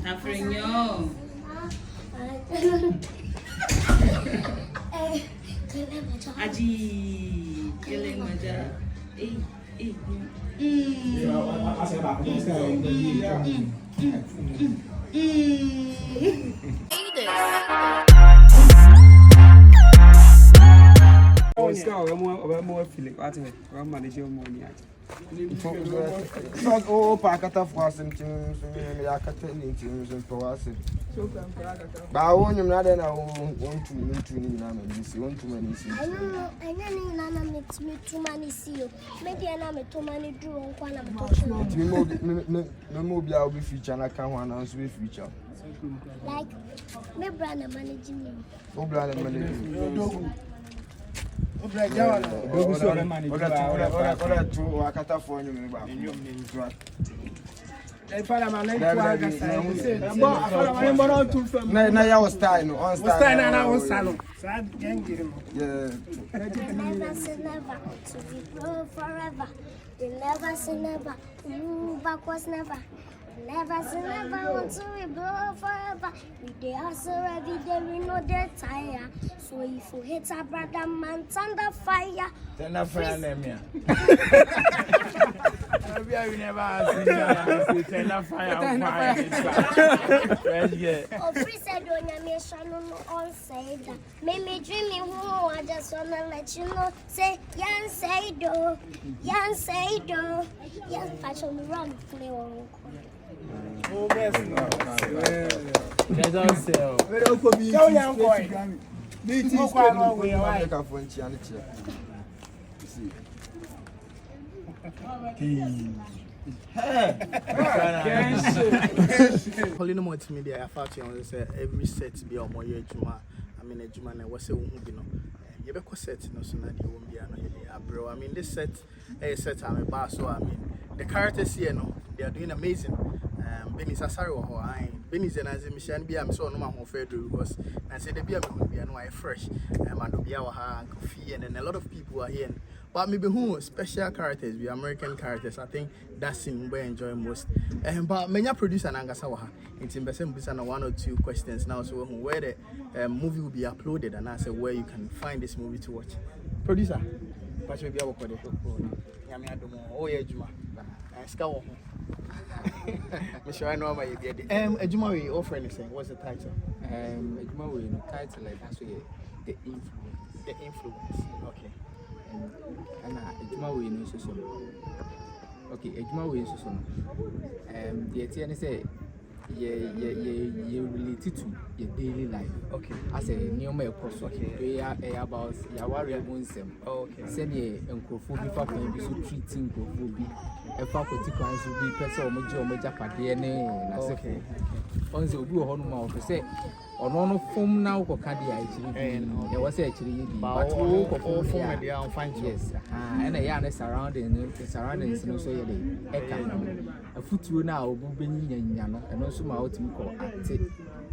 Afrinyo. Aji, killing maja. More feeling. What is it? One man is your money. Oh, Pacata for some tunes and Yakatan tunes and for us. But I want you not, and I want to meet you in Naman. You want to many see. I don't know. I know Nana makes me too many see you. Maybe I am too many do on one of the no more I'll be featured and I can't announce with feature. Like, my brother managing me. Oh, brother managing. Never say never want to be blow forever. We dey hustle every day, we know they tire. So if you hit a brother man, turn the fire. Turn the fire, name ya. We never asked turn the fire. Oh, free said on your mission, no all say that. Me dreaming who I just wanna let you know. Say, yan say do, yan say do. Yan fashion me run play on. Oh, yes, no. Let us sell. Tell young boy. Meeting squad we are like a French and see. Poleeno Multimedia, I thought you say every set be on my juma. I mean, a juma, and what's a woman, you know. You have a set, no, so that you won't be bro. I mean, this set, a set, I'm a bar, so I mean, the characters here, no, they are doing amazing. Bernice Asare or Bernice and as a mission be I'm so no man Federal because I said the beer will be no fresh Adobea and coffee and a lot of people are here. But maybe who special characters, we American characters, I think that's him we enjoy most. But many producer and Angasawa, it's in Besem one or two questions now. So where the movie will be uploaded and I say where you can find this movie to watch. Producer, but maybe I will call it. Oh, yeah, Juma. Mr. I know my idea. Ejuma we offer anything. What's the title? Ejuma we no title like actually the influence. The influence. Okay. And Ejuma we no so. Okay, Ejuma we so. The idea say you related to your daily life. Okay. As a new male course. Okay. We are about your warrior onesem. Okay. Send ye uncrophobia for maybe so treating uncrophobia. A faculty council be person or major padene. Okay. On the Ubu Honma to say, or no form now for Cadia actually. There was actually but all form they are fine. Yes. And a yarn surroundings no so a foot you now, Bubin Yano, and also my ultimate call at it.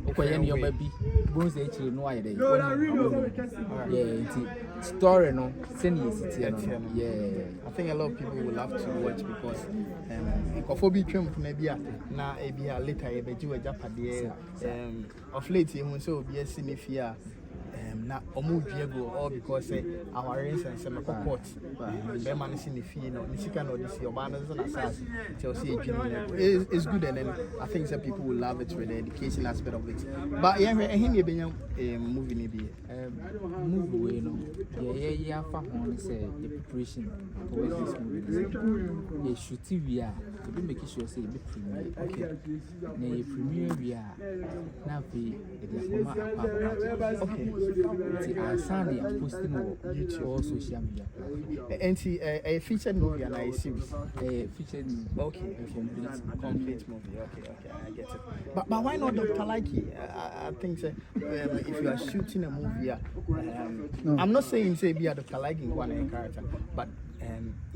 Okay, your baby, bones actually no idea. Yeah, story no, send you. Yeah, I think a lot of people will love to watch because Kofobi Trump maybe now a be a later a be do a Japanese of late you so be a sinifia. Na omu biego all because our reasons and court be managing the fee no nisika no this your banners and asas Chelsea is good and then I think some people will love it with the education aspect of it. But yeah, him you be movie ni be movie we no yeah fa hon say the preparation for this movie yeah shoot we are to be making sure say be premiere okay na premiere we are na be the former okay see, I saw the posting on YouTube or social media. And see, a featured movie and a series. A featured movie. Okay, complete movie. Okay, I get it. But why not Dr. Likey? I think if you are shooting a movie, I'm not saying say be a Dr. Likey one character, but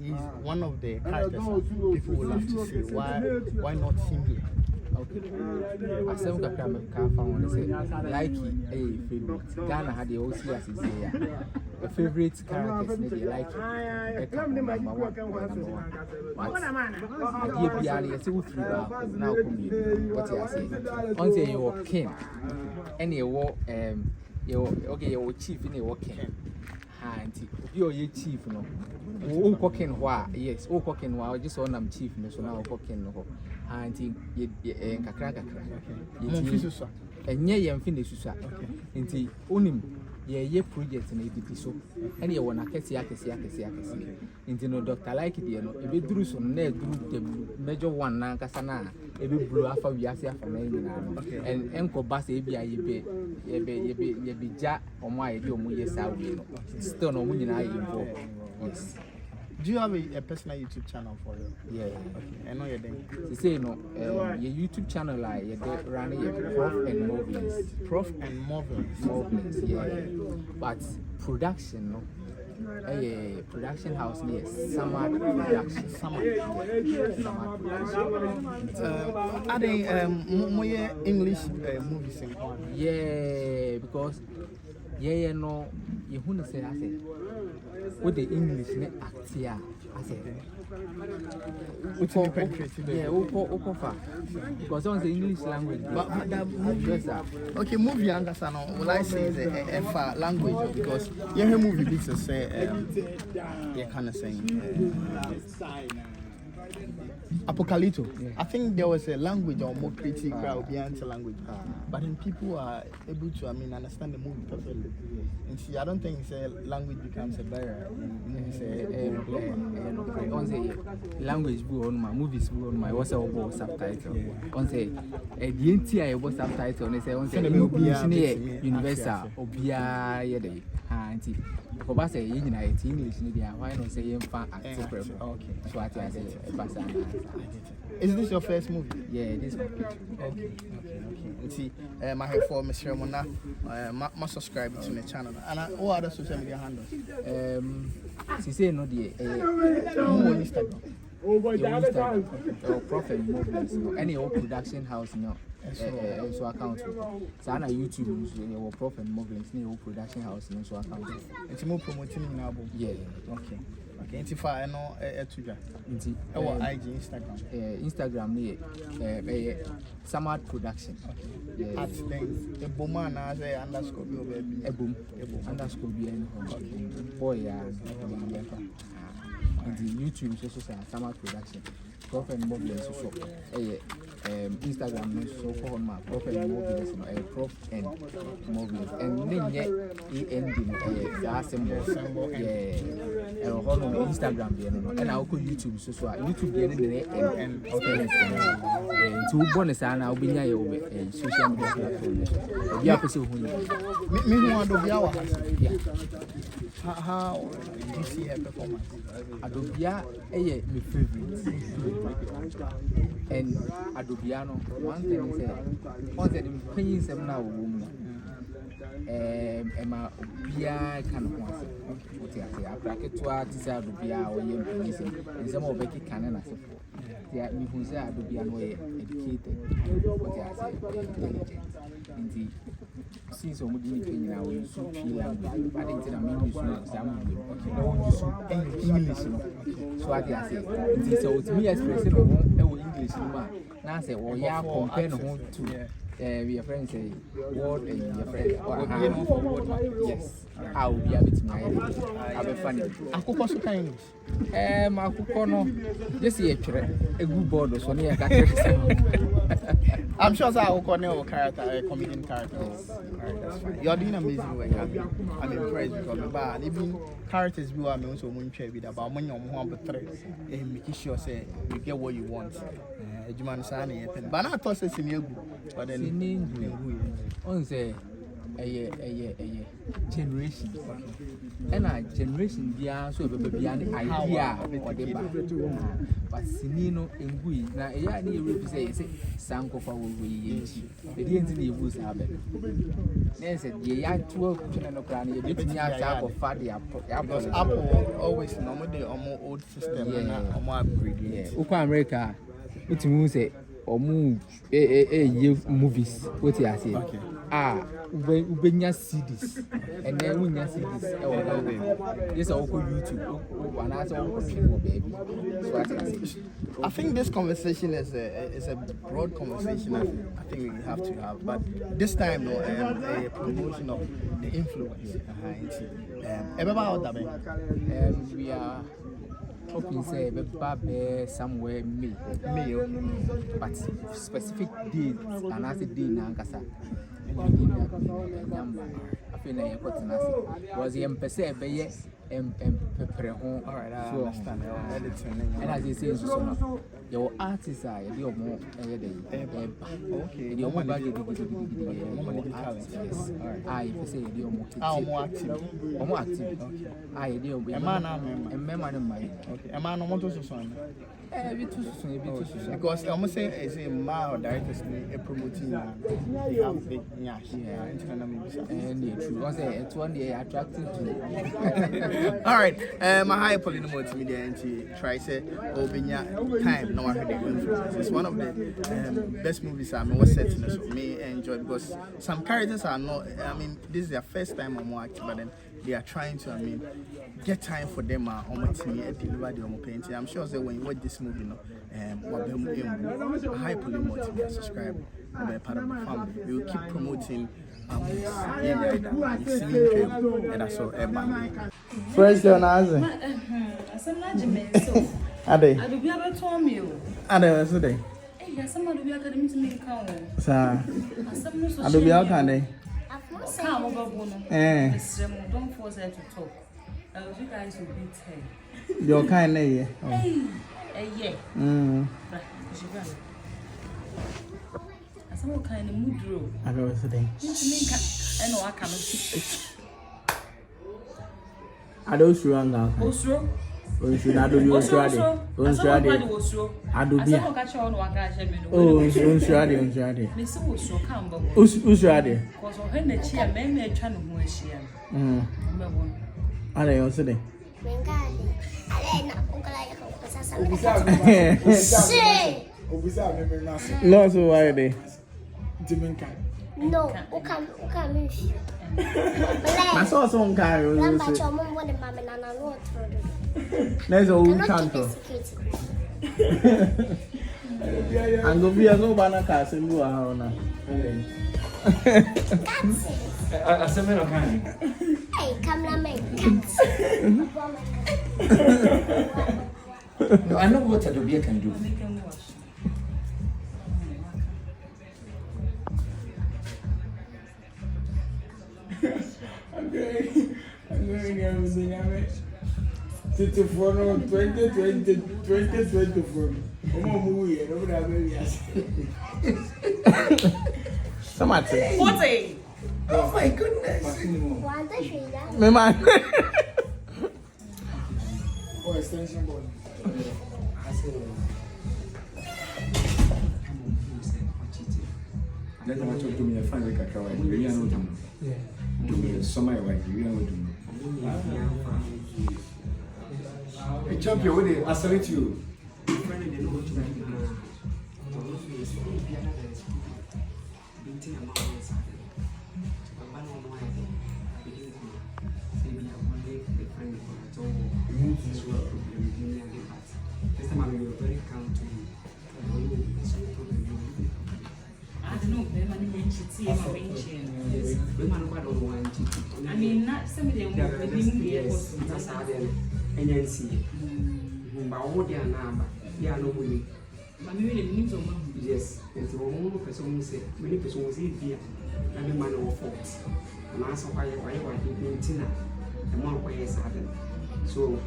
he's one of the characters people will love to see. Why not him here? Okay. I said, I found say, like a favorite. Ghana had the OC as his the favorite characters they like number one. But idea biali you say we free now come what you say on say you king and you okay you chief in you king auntie you your chief no who cooking wa yes who cooking wa just on am chief no so now cooking no auntie kakra you enye ye mfi nesusu nti onim ye project na edidi so ene ye wona kesi nti no doctor like dey no ebe duru so na eduru the major one na nkasa na ebe blu afa wiase afa na nyina no en enko basa ebi ayebe ja omo ayede omo yesa we no still no omo nyina ayi involved. Yes. Do you have a personal YouTube channel for you? Yeah. Okay. I know you're doing. You say no. Your YouTube channel like you're running your Prof and Movies. Prof and Movies. Yeah. But production no. Production house yes. Samad production. Are they more English movies in one? Yeah, because no. You who say I say with the English ne act here I say because on the English language but that movie okay movie understand will I say is a far language because you hear movie bits to say you kind of saying Apocalypto. Yeah. I think there was a language or more critique crowd behind the language, but then people are able to, understand the movie perfectly. And see, I don't think language becomes a barrier. Language on my movies on my what's our subtitle. On say the entire was subtitle. They say on say universal obia yede. Auntie. Because say English media, why not say in fan active? Okay. So I say is this your first movie? Yeah, it is. Okay. And see, my head for Mr. Mona, my subscribe to my channel. And what other social media handles? She say no the Instagram. Prof and Movies. Any old production house no. So account. So on YouTube, your Prof and Movies, new production house no so account. It's more promoting now. Yeah. Okay. If I know Twitter, IG, Instagram. Instagram ni Samad Production. Okay. At then the Boman as a underscore baby. Ebum underscore bien. Boy yeah. And the YouTube so Samad Production. Prof and Movies so Instagram no so for my Prof and Movies no Prof and Movies and then symbol yeah Instagram no and I go YouTube so YouTube and to bonus na obinya ye social media platform obi apese hu me who Adobea yeah how do you see her performance? Adobea my favorite and Adobea no one thing is on the paying some now Emma Obia can once okay I bracket to Adobea or and some of Becky Cannon as yeah, me who say Adobea no educated what I say intelligent indeed since we didn't pay now we so feel I didn't tell me you so English so I say so to me expressing English now say oh yeah compare no to your friend say word and your friend yes I will be a bit my I'll be funny Akoko so kind English Akoko no just a good board or so near I'm sure that Akoko character a comedian character. Alright, that's fine. You're doing amazing work. I'm impressed because even characters we are also with about when you're more and making sure say you get what you want. But I thought it's in you, but then on say a generation and a generation beyond so beyond idea or the but Sinino and we now a year represent Sanko for we the didn't use happen. Then said the year 12 and Ukraine, you Apple always normally or more old system and more upgrade. Uko America, which means omu movies what you say ubenya CDs and then we nya CDs yes I go YouTube and I say baby so I think this conversation is a broad conversation I think we have to have, but this time a promotion of the influence behind we are hoping say be somewhere May but specific date and as a day na nkasa I feel like was the empese be prepare home. All right, I understand. And as you say, so your artists are the more okay. The more bag I say the more active. More active. I the okay. A man want to because I must say as a man directors promoting they have big nyash and because it's one day attractive to all right, my high Poleeno Multimedia and try say Obinya time no one influence. It's one of the best movies I was setting us me enjoy because some characters are not this is their first time on acting, but then they are trying to get time for them on deliver the painting. I'm sure that when you watch this movie high Poleeno Multimedia subscribe and be part of the family. We will keep promoting and that's all Fresh down Aze. Ade. Adobea told me. Ade so dey. Eh, some Adobea academy to make count. Sa. Adobea kan dey. Come over bono. Don't force her to talk. You guys will beat her. Your kind dey. Yeah. Some kind of mood row. I know so dey. I know I can't. I don't sure anga. Osro. Osro na do you osro ade. Osro ade. Adobea. Oh, osro ade, osro ade. Me so osro kan bo. Osro ade. Cause o he na chi a me atwa no ho ahia. Ade yo so dey. No, so why they? No, come. I saw some guy. There's a old chanter. And go be a no banner castle. You are on. A seminar kind. Hey, cameraman. No, I know what Adobea can do. I'm going everything I made. 2024. Somebody. 40. Oh my goodness. My man. Oh, extension board. Let them talk to me. I find like a cow. You really know them. Yeah. Do me some my wife. You really know them. Hey, champion, what they salute you. I mean, not somebody who yes, and so one person say, many persons eat beer, and the man of faults. And I saw why he been dinner, and one way is having. So,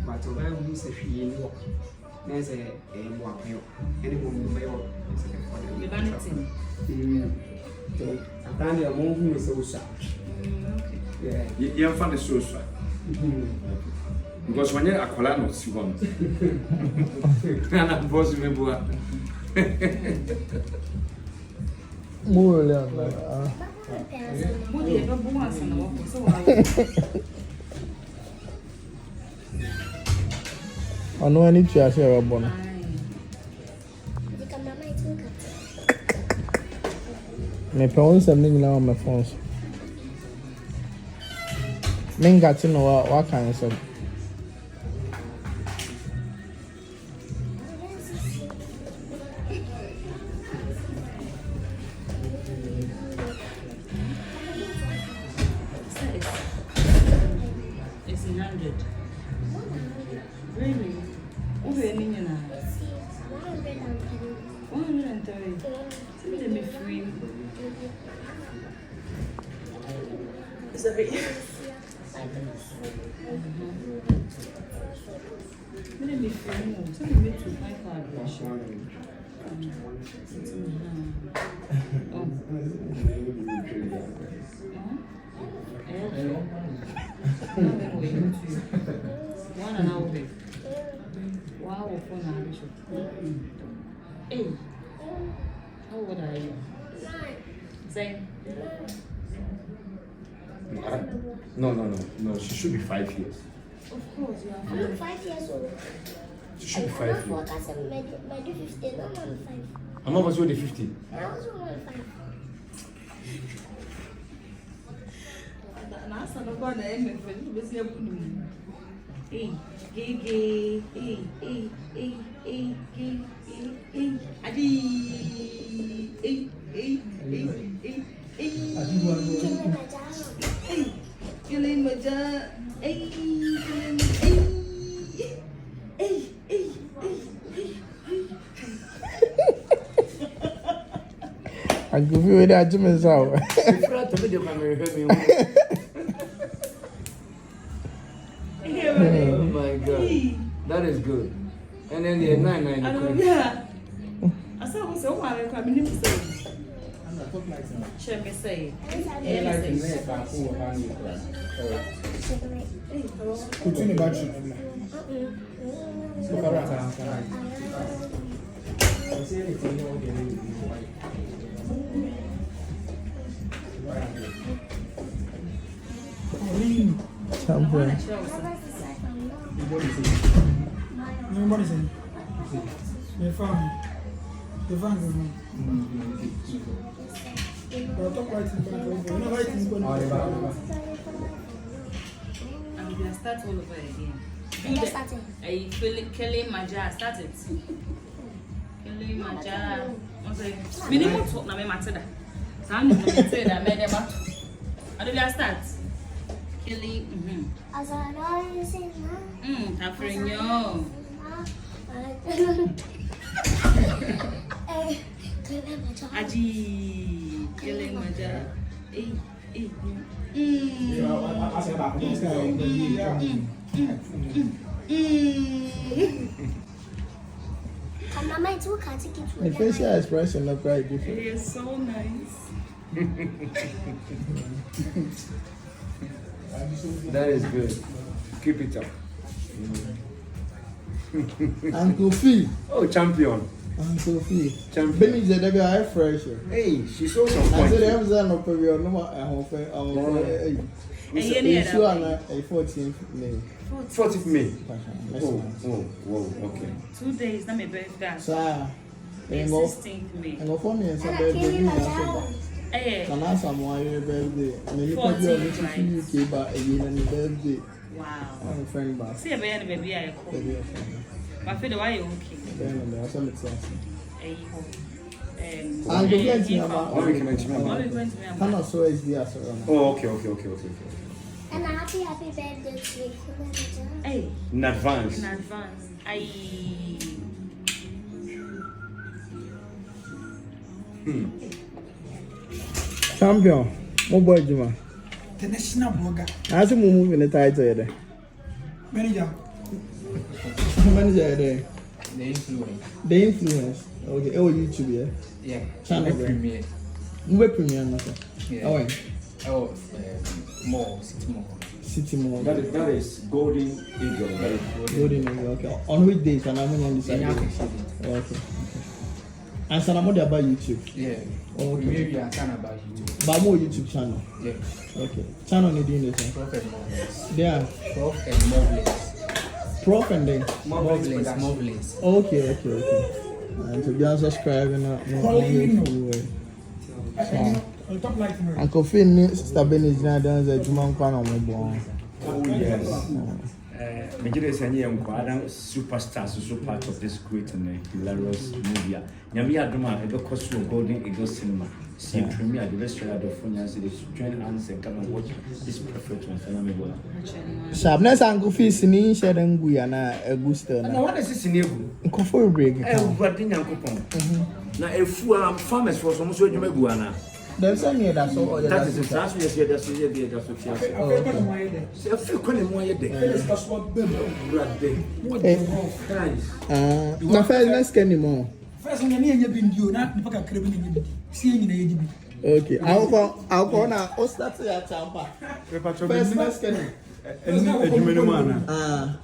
but to wear who's a she in walk, there's a walk, any woman by all. the vanity. Apparently, a woman is so sharp. Yeah, You find the source. Because when you're a colano, you want. And I'm bossing me. More than I know I need to share a bonnet. Me pay something now on my phone. Men got to know what kind of stuff. It's 100. Really? Okay, 130. Let me free. It's a bit. Let me free more. Tell me to my card. One and a half. Wow, phone and hey, how old are you? Say. No. She should be 5 years. Of course, you are. I'm 5 years old. She should be 5 years. I'm 15. I'm 5. I'm almost 50. I also want 5. Hey, I give you the arguments out. Oh my God, that is good. And then the 9. Adobea. I saw so why I come in to say. Shall me say? Put in the battery. Champion. What is it? The farm. The farm. I'm gonna start all over again. Kelly Maja started. Kelly Maja. Minimum talk na me matter. I'm going to say that made them up. Adobea start. Kelly. Afrinyo. Aji. Kelly Maja. The facial expression look quite different. It is so nice. That is good. Keep it up. Uncle Fee. Oh, champion. Uncle Fee. Champion. Bernice Asare fresh. Hey, she showed some I point. said I'm no probably no it's 14th May. 14th May. Oh, Okay. 2 days, not my birthday. Sir. 16th May. I'm going for me and some birthday. Can I someone your birthday? I mean, you can be on UK, but again, and birthday. Wow. I'm a friend back. See a baby, I call. My friend, why you okay? Then there's some What we can mention. I'm not so HD as well. Oh, okay. And a happy birthday to you. Hey. In advance. Champion, my boy Juma. The national blogger. I see my movie in the title there. Manager. Manager there. The influence. Okay. Oh, YouTube, yeah. Yeah. Channel premiere. Where premiere, nothing. Yeah. Oh, City Mall. That is Golden Eagle, right? Golden Eagle. Okay. On which days? And I'm on this. Okay. And so I'm about YouTube. Yeah. Okay. Maybe I can about YouTube. But more YouTube channel. Yeah. Okay. Channel ni doing this. Prof and Marvelous. Yeah. Prof and Marvelous. Prof and then Marvelous. Okay. And to be unsubscribing, Uncle Finn, Sister Bernice, now there's a Juman Kwan on my bone. Oh, yes. Majority of the superstars are part of this great and hilarious movie. Yamia Duma, ever cost you Golden Eagle Cinema. See premiere the restaurant of Funya City. Join hands and come and watch this perfect one. Sharpness Uncle Fish in each and Guyana, a booster. Now, what is this in you? Coffee break. But in Uncle Now, if farmers for some sort of Guana. There's any that's all. That is exactly as that's what a few calling more a day. My first let's get anymore. First, when you're being you, not the pocket cribbing in the seeing in the Okay, I'll go now. Oh, that's a tampa. First, let's get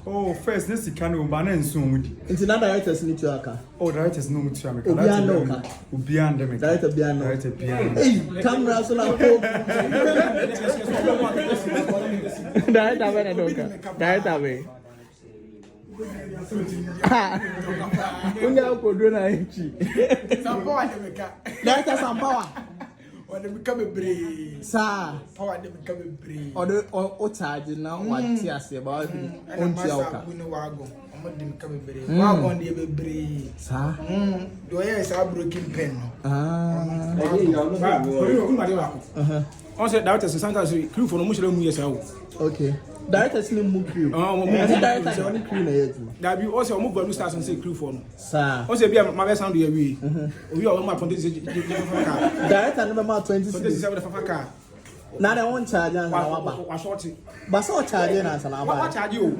Oh, first, this is kind of banana and soon. It's another director's need to aka. Oh, directors know to America. Beyond them. Director piano. Hey, camera so now. Director way doka. Director way. Unya ko do na echi. Sampoa de meka. Director Sampoa. Or they become a brave. Sir. Power they become a brave. Or the or charge now what tears about on Tioka. We know wagon. I'm not become a brave. Wagon they be brave. Sir. Do I say a broken pen? Also, directors sometimes crew for no much years out. Okay. Directors name move crew. Director only crew na yet. That be also move by stars and say crew for no. Sir. Also be my best sound we. We are my 20. Director number 27 car. Now they won't charge and but so charge and answer now. What charge you?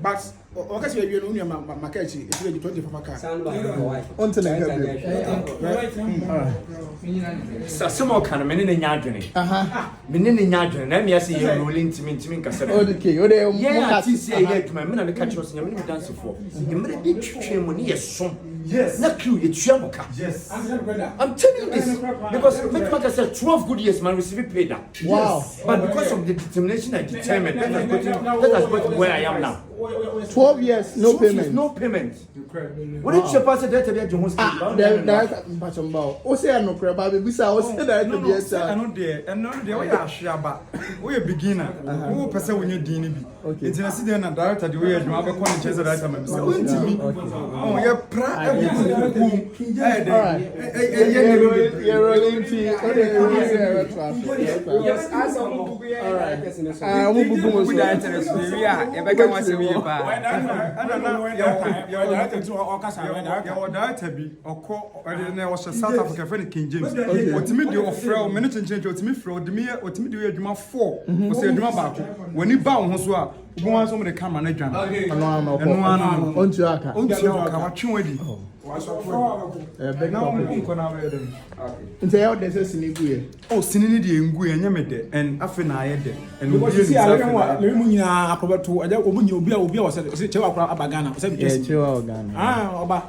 But okay, so you know my catch is 20 car. Until the some kind of men in Yadrin. Men in Yadrin. Let me see you rolling to me Cassette. Okay, yeah, I say my men and the catch was never dancing for. You made a train when he is some. Yes, not crew, it's Shamoka. Yes, I'm telling you this because like I said, 12 good years, man, receiving paid that. Wow, but because of the determination I determined, that has got where I am now. 12 years, no payment. No payment. What did you pass it there to the Jones? That's Pachambao. O say no crab, baby. So I say that to be I know there, and no, there we are Shaba. We a beginner. Who person when you're DNB? Okay, it's in a city and a director, the way you have a corner chase that I'm going to me. Oh, you're proud. You're rolling tea. Yes, as a South Africa friend King James. Ultimately, offer minute and change ultimately for the mere ultimately you 4 for say you back when you bound Hoswa, go on some of the camera and jam. On to Aka. What you ready? Oh, Sinini the Ngui and Yamede and Afina and we see I don't want Lemuna Akobato. I don't open your beer was a Chewa Abagana.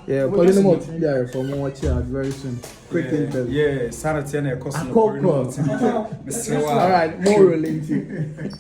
Yeah, Poleeno from watch out very soon. Quick interview. Yeah, Sarah Tiana, all right, more related.